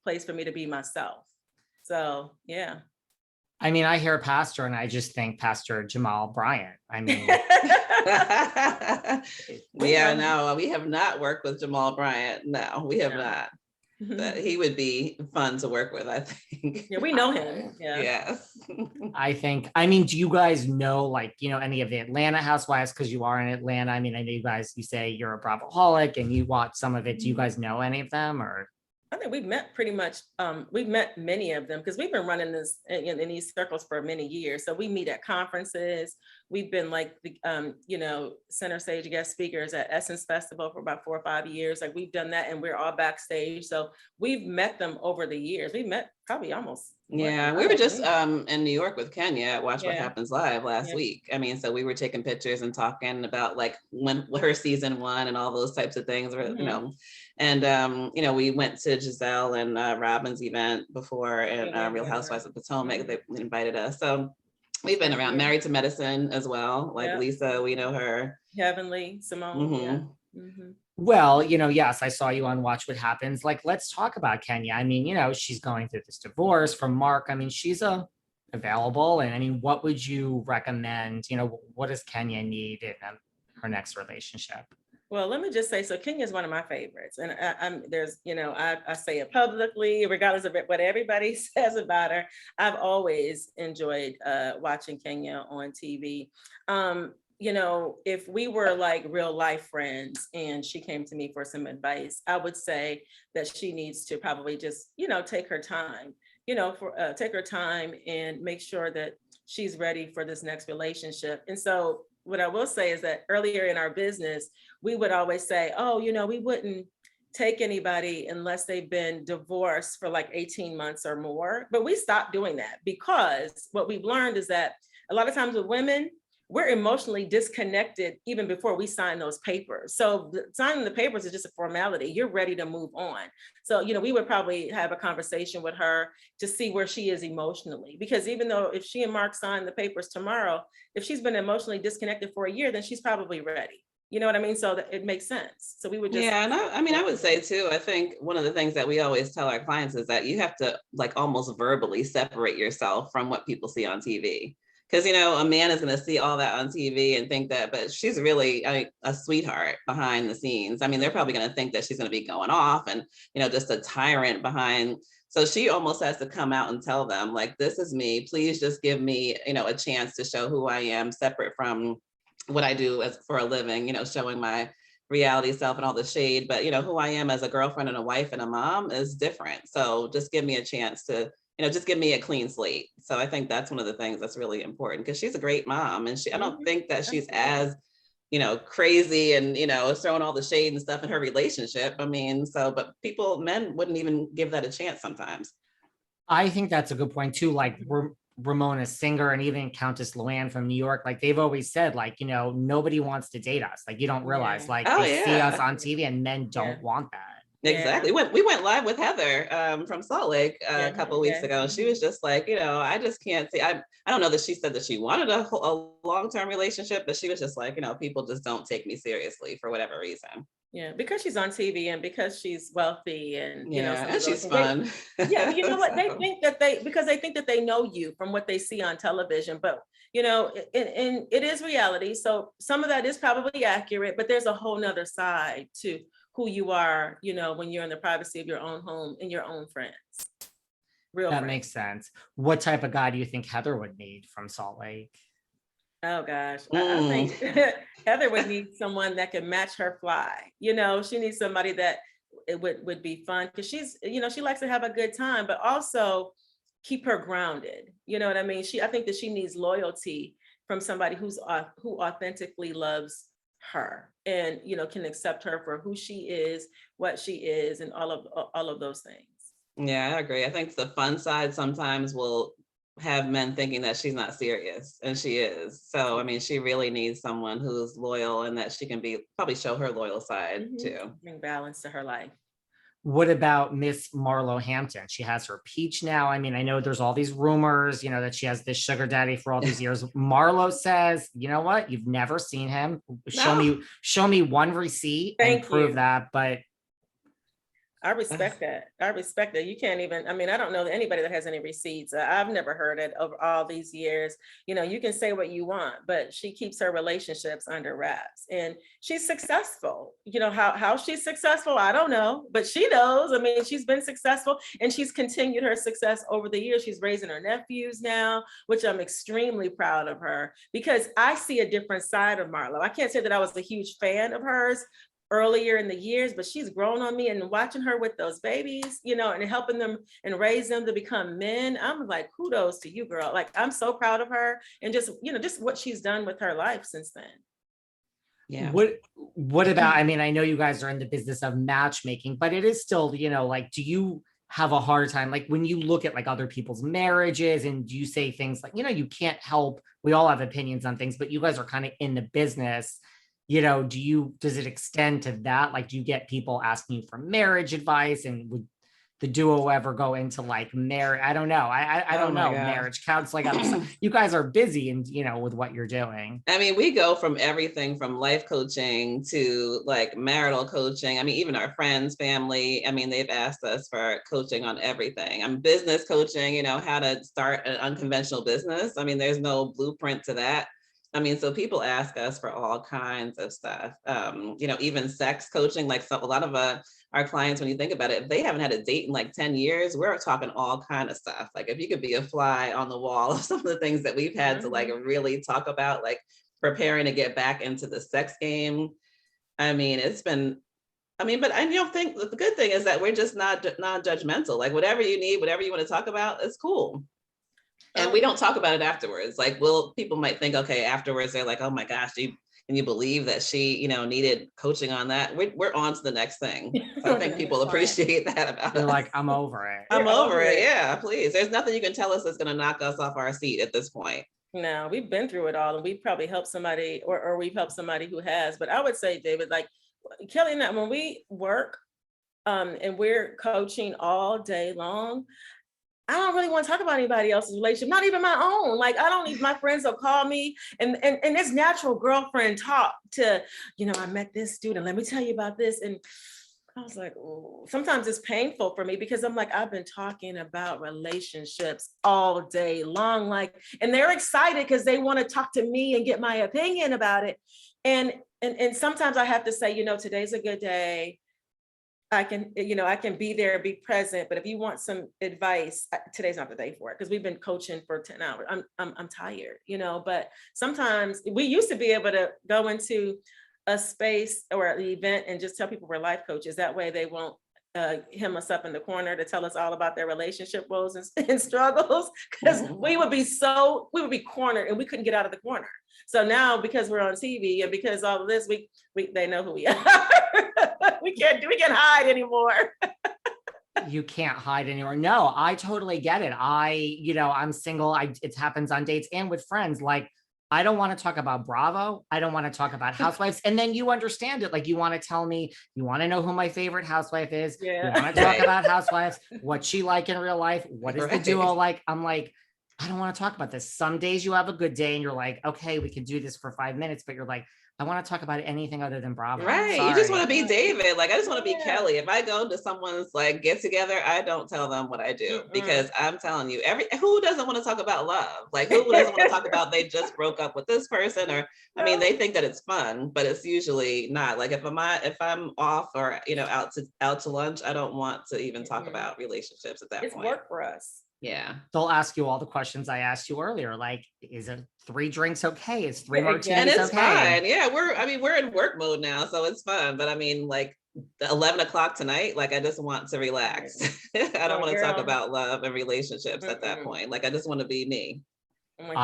place for me to be myself. So, yeah. I mean, I hear pastor and I just think Pastor Gizelle Bryant. I mean, yeah, no, we have not worked with Gizelle Bryant. No, we have not. But he would be fun to work with, I think. Yeah, we know him. Yeah. Yes. I mean, do you guys know, like, you know, any of the Atlanta housewives? Because you are in Atlanta. I mean, I know you guys, you say you're a Bravoholic and you watch some of it. Do you guys know any of them, or? I think we've met pretty much, we've met many of them because we've been running this in these circles for many years. So we meet at conferences. We've been like, you know, center stage guest speakers at Essence Festival for about 4 or 5 years. Like we've done that and we're all backstage. So we've met them over the years. We've met probably almost. Yeah, we were just in New York with Kenya at Watch What Yeah. Happens Live last week. I mean, so we were taking pictures and talking about like when her season 1 and all those types of things, you know. And you know, we went to Gizelle and Robin's event before, and Real Housewives of Potomac. They invited us, so we've been around. Married to Medicine as well, like Lisa, we know her. Heavenly, Simone. Well, you know, yes, I saw you on Watch What Happens. Like, let's talk about Kenya. I mean, you know, she's going through this divorce from Mark. I mean, she's available. And I mean, what would you recommend? You know, what does Kenya need in her next relationship? Well, let me just say, so Kenya is one of my favorites. And there's, you know, I say it publicly, regardless of what everybody says about her. I've always enjoyed watching Kenya on TV. You know, if we were like real life friends and she came to me for some advice, I would say that she needs to probably just, you know, take her time, you know, take her time and make sure that she's ready for this next relationship. And so what I will say is that earlier in our business, we would always say, oh, you know, we wouldn't take anybody unless they've been divorced for like 18 months or more. But we stopped doing that because what we've learned is that a lot of times with women, we're emotionally disconnected even before we sign those papers. So signing the papers is just a formality. You're ready to move on. So, you know, we would probably have a conversation with her to see where she is emotionally, because even though if she and Mark sign the papers tomorrow, if she's been emotionally disconnected for a year, then she's probably ready. You know what I mean? So that it makes sense. So we would just. Yeah, and I mean, I would say too, I think one of the things that we always tell our clients is that you have to like almost verbally separate yourself from what people see on TV. Because, you know, a man is going to see all that on TV and think that, but she's really a sweetheart behind the scenes. I mean, they're probably going to think that she's going to be going off and, you know, just a tyrant behind. So she almost has to come out and tell them, like, this is me. Please just give me, you know, a chance to show who I am, separate from what I do as for a living, you know, showing my reality self and all the shade. But, you know, who I am as a girlfriend and a wife and a mom is different. So just give me a chance to, you know, just give me a clean slate. So I think that's one of the things that's really important, because she's a great mom, and I don't think that she's as, you know, crazy and, you know, throwing all the shade and stuff in her relationship. I mean, so, but men wouldn't even give that a chance sometimes. I think that's a good point too. Like Ramona Singer and even Countess Luann from New York, like they've always said, like, you know, nobody wants to date us. Like, you don't realize, like they see us on TV and men don't want that. Exactly. We went live with Heather from Salt Lake a couple of weeks ago. She was just like, you know, I just can't see. I don't know that she said that she wanted a long-term relationship, but she was just like, you know, people just don't take me seriously for whatever reason. Yeah, because she's on TV and because she's wealthy and, you know, and she's fun. Yeah, you know what? They think that because they think that they know you from what they see on television, but, you know, and it is reality. So some of that is probably accurate, but there's a whole nother side to who you are, you know, when you're in the privacy of your own home and your own friends. That makes sense. What type of guy do you think Heather would need from Salt Lake? Oh gosh, I think Heather would need someone that can match her fly. You know, she needs somebody that it would be fun, because she's, you know, she likes to have a good time, but also keep her grounded. You know what I mean? I think that she needs loyalty from somebody who authentically loves her and, you know, can accept her for who she is, what she is, and all of those things. Yeah, I agree. I think the fun side sometimes will have men thinking that she's not serious, and she is. So, I mean, she really needs someone who's loyal and that she can probably show her loyal side too. Bring balance to her life. What about Miss Marlo Hampton? She has her peach now. I mean, I know there's all these rumors, you know, that she has this sugar daddy for all these years. Marlo says, you know what? You've never seen him. Show me one receipt and prove that. But I respect that. I respect that. You can't even, I mean, I don't know anybody that has any receipts. I've never heard it over all these years. You know, you can say what you want, but she keeps her relationships under wraps and she's successful. You know, how she's successful, I don't know, but she knows. I mean, she's been successful and she's continued her success over the years. She's raising her nephews now, which I'm extremely proud of her because I see a different side of Marlo. I can't say that I was a huge fan of hers earlier in the years, but she's grown on me and watching her with those babies, you know, and helping them and raise them to become men. I'm like, kudos to you, girl. Like, I'm so proud of her and just, you know, just what she's done with her life since then. Yeah. What about, I mean, I know you guys are in the business of matchmaking, but it is still, you know, like, do you have a hard time, like when you look at like other people's marriages and do you say things like, you know, you can't help, we all have opinions on things, but you guys are kind of in the business. You know, does it extend to that? Like, do you get people asking you for marriage advice and would the duo ever go into like marriage? I don't know. I don't know. God. Marriage counseling. You guys are busy and, you know, with what you're doing. I mean, we go from everything from life coaching to like marital coaching. I mean, even our friends, family, I mean, they've asked us for coaching on everything. I'm business coaching, you know, how to start an unconventional business. I mean, there's no blueprint to that. I mean, so people ask us for all kinds of stuff, you know, even sex coaching, like so a lot of our clients, when you think about it, if they haven't had a date in like 10 years, we're talking all kind of stuff. Like if you could be a fly on the wall of some of the things that we've had to like really talk about, like preparing to get back into the sex game. I mean, it's been, I mean, but I don't think the good thing is that we're just not judgmental. Like whatever you need, whatever you want to talk about, it's cool. And we don't talk about it afterwards. Like, people might think, okay, afterwards they're like, oh my gosh, can you believe that she, you know, needed coaching on that? We're on to the next thing. So I think people appreciate that about They're us. like, I'm over it. I'm over it. Yeah, please. There's nothing you can tell us that's going to knock us off our seat at this point. No, we've been through it all and we've probably helped somebody or we've helped somebody who has. But I would say, David, like Kelli and I, when we work and we're coaching all day long, I don't really want to talk about anybody else's relationship, not even my own. Like, I don't need, my friends will call me and it's natural girlfriend talk to, you know, I met this student, let me tell you about this. And I was like, oh, sometimes it's painful for me because I'm like, I've been talking about relationships all day long. Like, and they're excited because they want to talk to me and get my opinion about it. And sometimes I have to say, you know, today's a good day. I can be there, be present, but if you want some advice, today's not the day for it because we've been coaching for 10 hours. I'm tired, you know, but sometimes we used to be able to go into a space or an event and just tell people we're life coaches. That way they won't hem us up in the corner to tell us all about their relationship woes and struggles because we would be cornered and we couldn't get out of the corner. So now because we're on TV and because all of this, they know who we are. we can't hide anymore. You can't hide anymore. No, I totally get it. I'm single. It happens on dates and with friends. Like, I don't want to talk about Bravo. I don't want to talk about housewives. And then you understand it. Like, you want to tell me, you want to know who my favorite housewife is. Yeah. You want to talk about housewives, what she like in real life. What is the duo like? I'm like, I don't want to talk about this. Some days you have a good day and you're like, okay, we can do this for 5 minutes, but you're like, I want to talk about anything other than Bravo. Right. You just want to be David. Like, I just want to be Kelli. If I go to someone's like get together, I don't tell them what I do because I'm telling you, who doesn't want to talk about love? Like, who doesn't want to talk about they just broke up with this person? Or, I mean, they think that it's fun, but it's usually not. Like, if I'm off or, you know, out to lunch, I don't want to even talk about relationships at that point. It's work for us. Yeah. They'll ask you all the questions I asked you earlier. Like, is it 3 drinks okay? Is 3 martinis okay? And it's fine. Yeah, we're in work mode now, so it's fun. But I mean, like 11 o'clock tonight, like I just want to relax. I don't want to talk about love and relationships at that point. Like I just want to be me.